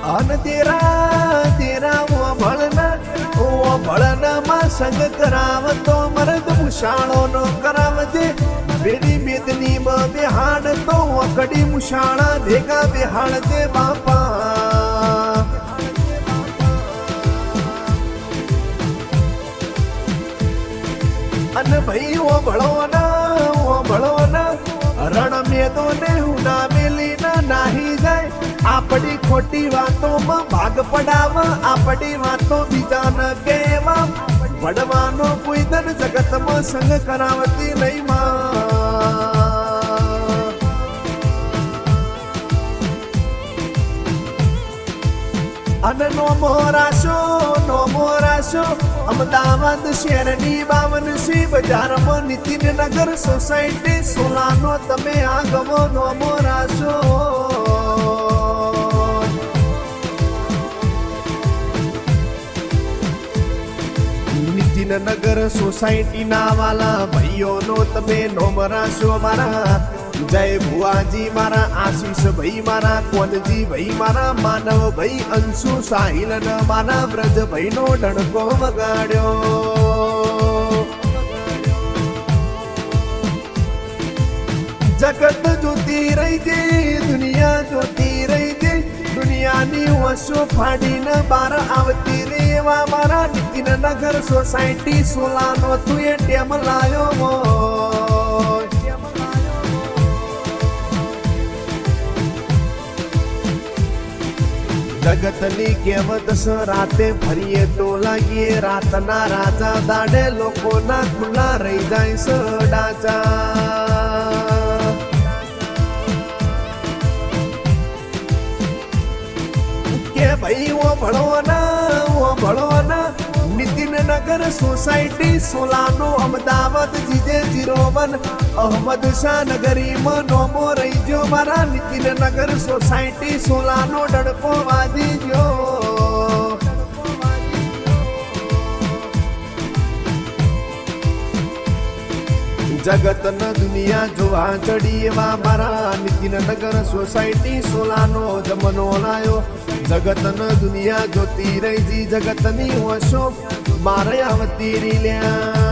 અન તેરા ઓ ભળના માં સંગ કરાવતો મરદ મુશાળો નો કરાવજે બેડી બેદની માં બેહાડ તો કડી મુશાળા ભેગા બેહાડ દે બાપા અન ભાઈ ઓ ભળો ના રણ મેદો ને ઉના મેલી ના નાહી જાય આપડી ખોટી વાતોમાં ભાગ પડાવા આપડી વાતો બીજાને કહેવા વડવાનો કોઈ ધન જગતમાં સંગ કરાવતી નહીં માં અને નો મોરાશો અમદાવાદ શહેરની 52 બજારમાં નીતિનગર સોસાયટી સોલાનો તમે આગવો નો મોરાશો નીતિનગર સોસાયટી ના વાલા ભાઈઓનો તમે નોમ રાશો મારા જય ભુવાજી મારા આશીષ ભાઈ મારા કોનજી ભાઈ મારા માનવ ભાઈ અંશુ સાહિલ મારા વ્રજ ભાઈ નો ડણકો વગાડ્યો જગત જોતી રહી છે દુનિયા જોતી રહી છે દુનિયાની વસો ફાડીને બાર આવતી રેવા મારા નીતિનગર સોસાયટી સોલાનો તું એ ટેમ લાયો જગતની કહેવત રાતે ફરીએ તો લાગીએ રાતના રાજા દાડે લોકોના ખુલ્લા રહી જાય સડાચા કે ભાઈ ઓ ભળો ના નીતિનગર સોસાયટી સોલાનો અમદાવાદ જીજે 01 અહમદ શાહ નગરીમાં નોમો રહી ગયો મારા નીતિનગર સોસાયટી સોલાનો ડડકો વાજી ગયો જગતન દુનિયા જોવા ચડી એવા મારા નીતિનગર સોસાયટી સોલાનો જમનો લાયો જગતન દુનિયા જોતી રહી જી જગતની હોશો મારે આવતી રીલ્યા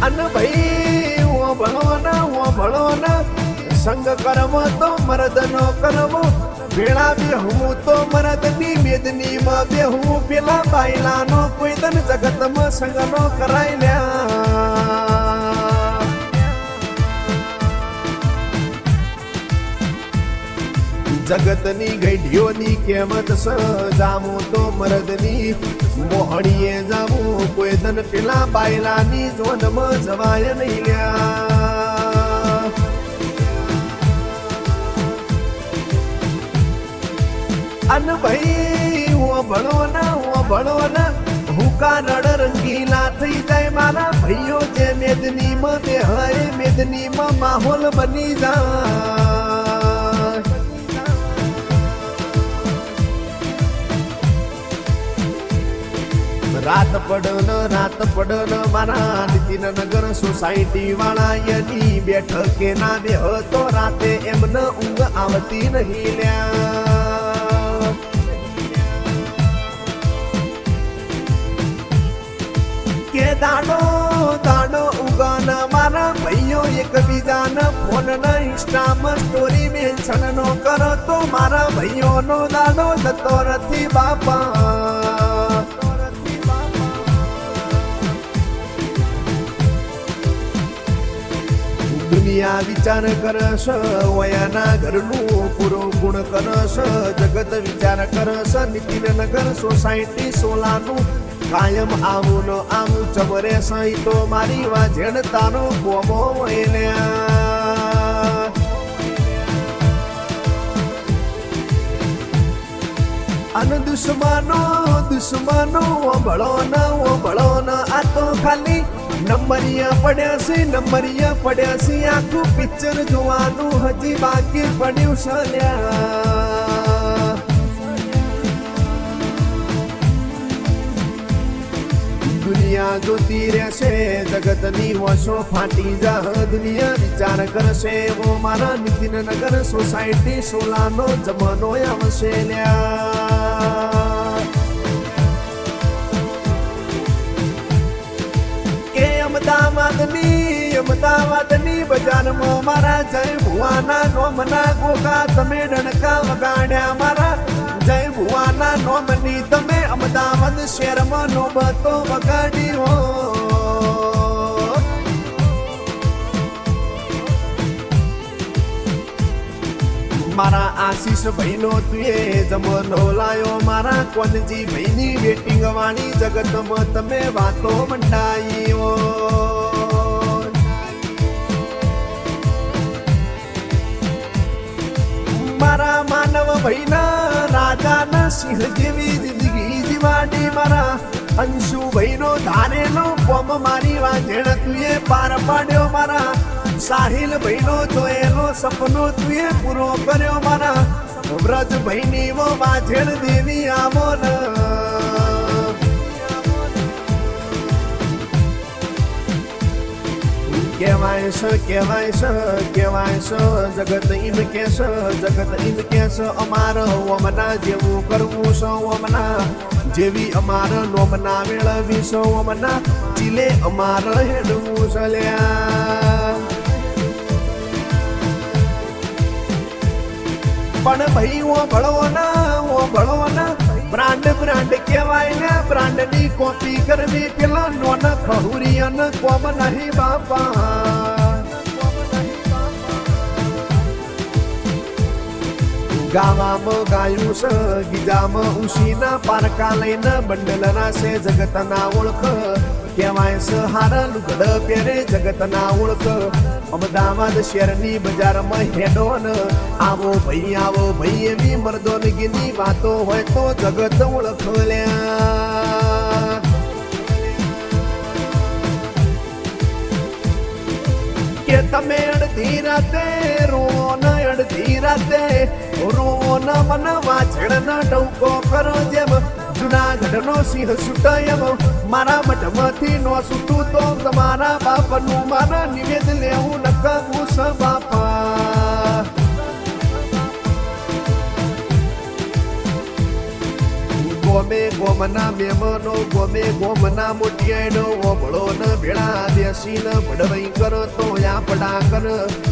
અન ભાઈ ઓ ભળો ના સંગ કરવો તો મરદ નો કરવો ભેળા બેહવું તો મરદની મેદની માં બેહવું પેલા બાયલાનો કોઈ તન જગતમાં સંગ નો કરાય લ્યા જગતની ગઈઢીઓની કેમત જામું તો મરદની મોહણીએ જામું કોઈ ધન પેલા બાયલાની જોનમાં જવાય નહીં લ્યા અન ભાઈ ઓ ભળો ના હુકા રડ રંગીલા થઈ જાય મારા ભાઈઓ જે મેદની માં તે હરે મેદની માં માહોલ બની જાય રાત પડન મારા નીતિનગર સોસાયટી વાળા યની બેઠકે ના બેહ તો રાતે એમને ઊંઘ આવતી નહીં લ્યા કે દાડો ઉગાન મારા ભાઈઓ એકબીજાને ફોન ના ઇન્સ્ટામાં સ્ટોરી મેન્શન નો કરો તો મારા ભાઈઓ નો દાડો જતો નથી બાપા દુનિયા વિચાર કરશ વયાના ઘરનું પૂરો ગુણ કરશ જગત વિચાર કરશ નીતિનગર સોસાયટી સોલાનું કાયમ આવું ન આવું ચમરે સહી તો મારી વાજણ તારો ગોમો વહેલ્યા અન દુશ્મનો ભળો ન આ તો ખાલી નંબરિયા પડ્યા છે આખું પિક્ચર જોવાનું હજી બાકી પડ્યું છે દુનિયા ના જોતી રહેશે જગતની વશો ફાટી જા દુનિયા વિચાર કરશે ઓ મારા નીતિનગર સોસાયટી સોલાનો જમાનો આવશે લ્યા કે અમદાવાદની બજારમાં મારા જય ભુવાના નોમના ગોગા તમે ડણકા વગાડ્યા મારા જય ભુવાના નોમની તમે અમદાવાદ શહેરમાં નોબતો વગાડી હો મારા આશીષ ભાઈનો તુએ જમનો લાયો મારા કોનજી ભાઈની વેટિંગ વાળી જગતમાં તમે વાતો મંડાઈ હો મારા માનવ ભાઈના રાજાના સિંહ જેવી જિંદગી જીવાડી મારા અંશુ ભાઈનો ધારેલો કોમ મારી વાંઝેણ તુએ પાર પાડ્યો મારા સાહિલ ભાઈનો જોયેલો સપનો તુએ પૂરો કર્યો મારા વ્રજ ભાઈની વો વાંઝેણ દેવી આવો ન કહેવાય છે જગત ઇમ કે છે અમારો ઓમના જેવું કરવું છે ઓમના જેવી અમારો નોમના મેળવી છે ઓમના ચીલે અમારો હેડવું છે લ્યા પણ ભાઈ ઓ ભળો ના બ્રાન્ડ કહેવાય ને બ્રાન્ડ ની કોપી કરવી પેલા નોન ખહુરિયન કોમ નહીં બાપા ગાવામાં ગાયું છે ગીજામાં ઉશીના પારકા લઈને બંડલ રાશે જગતના ઓળખ કહેવાય છે હારા લુગડ પહેરે જગતના ઓળખ અમદાવાદ શહેરની બજારમાં હેડો ને આવો ભાઈ એવી મર્દોનગીની વાતો હોય તો જગત ઓળખ લ્યા કે તમે અડધી રાતે રોવો ને અડધી રાતે રોવો ને મન વાછળ ના ટવકો કરો જેમ જુનાગઢ નો સિંહ છૂટાય એમ મારા મઠમાંથી નો છૂટું તો તમારા બાપનું મારા નિવેદ લેવું નકવું છે બાપા ગોમના મેમનો ગોમના મોટિયાનો ઓબળો ન ભેળા બેસીને ભડવાઈ કરો તો આપડા કર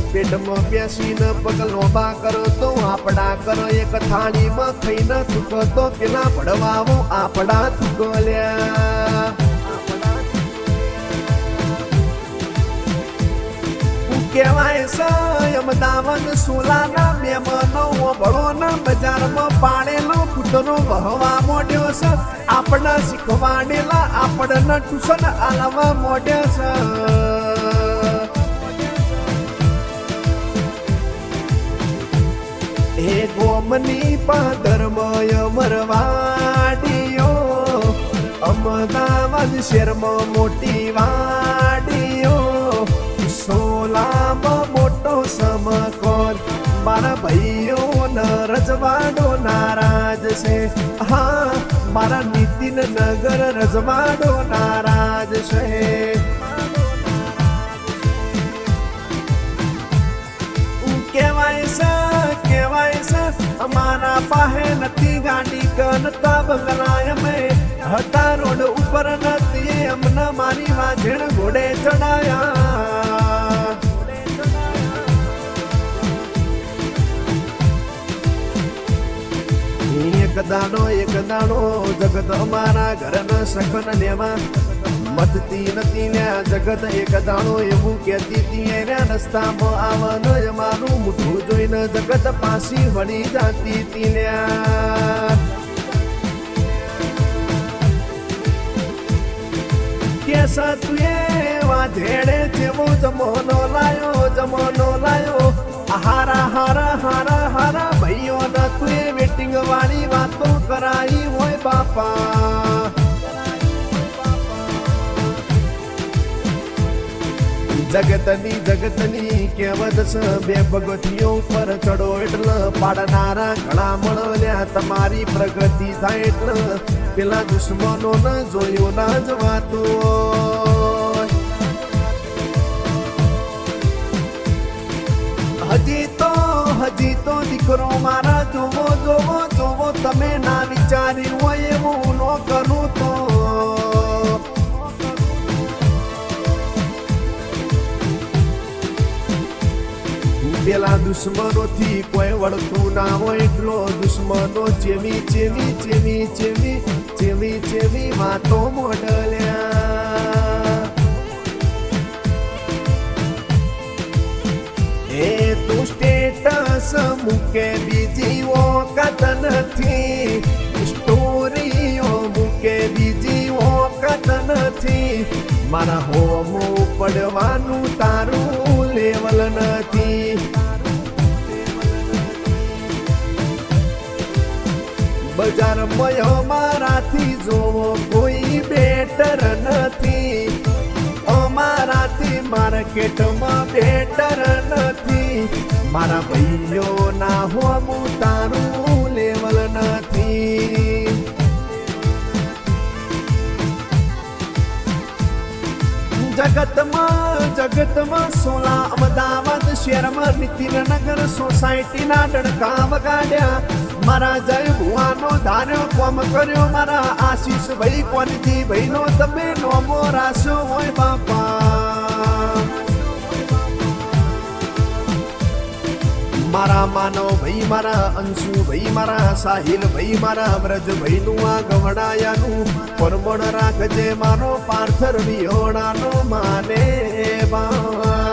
પેટમાં બેસીને પગલો બા કરો તો આપડા કર એક થાળીમાં ખાઈને થૂકો તો પેલા ભડવાઓ આપડા થૂકો લ્યા કહેવાય છે અમદાવાદ સોલાના મેમનો ઓબળો ના બજારમાં પાડેલો કૂતરો વહવા મોડ્યો છે આપણા શીખવાડેલા આપણને ટ્યુશન આલવા મોડ્યો છે એ ગોમની પાદરમય મરવાડીઓ અમદાવાદ શહેરમાં મોટી વાડીઓ સોલામાં મોટો સમકોલ મારા ભાઈઓ ન રજવાડો નારાજ છે હા મારા નીતિનગર રજવાડો નારાજ છે કહેવાય છે અમારા પાસે નથી ગાડી કનતા બંગલા અમે હતા રોડ ઉપર નથી અમને મારી વાંઝેણ ઘોડે ચડાયા એક દાડો જગત અમારા ઘરના સખન લેવા મતતી નથી લ્યા જગત એક દાડો એવું કહેતી હતી રસ્તામાં આવન અમારું મોઢું જોઈને જગત પાછી વળી જાતી હતી લ્યા કેસા તુએ વાધેડે જેવો જમોનો લાયો હારા ભાઈઓ ન તુએ વેટિંગ વાળી વાતો કરાઈ હોય બાપા જગતની કહેવત છે બે પગથિયો ઉપર ચડો એટલે પાડનારા ઘણા મળ્યા તમારી પ્રગતિ થાય એટલે પેલા દુશ્મનો ન જોયું ના જવાતું હજી તો દીકરો મારા જોવો તમે ના વિચાર્યું હોય એવું ન કરું તો પેલા દુશ્મનોથી કોઈ વળતું ના હોય એટલો દુશ્મનો ચેવી વાતો મોડલ્યા એ તું સ્ટેટસ મૂકે બીજી વખત નથી સ્ટોરીઓ મૂકે બીજી વખત નથી મારા હોમો પડવાનું તારું લેવલ નથી બજારમાં અમારાથી જોવો કોઈ બેટર નથી અમારાથી માર્કેટમાં બેટર નથી મારા ભાઈઓ ના હોમું તારું લેવલ નથી જગતમાં સોલા અમદાવાદ શહેરમાં નીતિનગર સોસાયટીના ડણકા વગાડ્યા મારા જય ભુવાનો ધાર્યો કોમ કર્યો મારા આશીષ ભાઈ કોનજી ભાઈનો તમે નોમો રાશો હોય બાપા મારા માનવ ભાઈ મારા અંશુ ભાઈ મારા સાહિલ ભાઈ મારા વ્રજ ભાઈ નું આ ગવડાયાનું પરમણ રાખજે મારો પાર્થર વિહોણાનો માને બા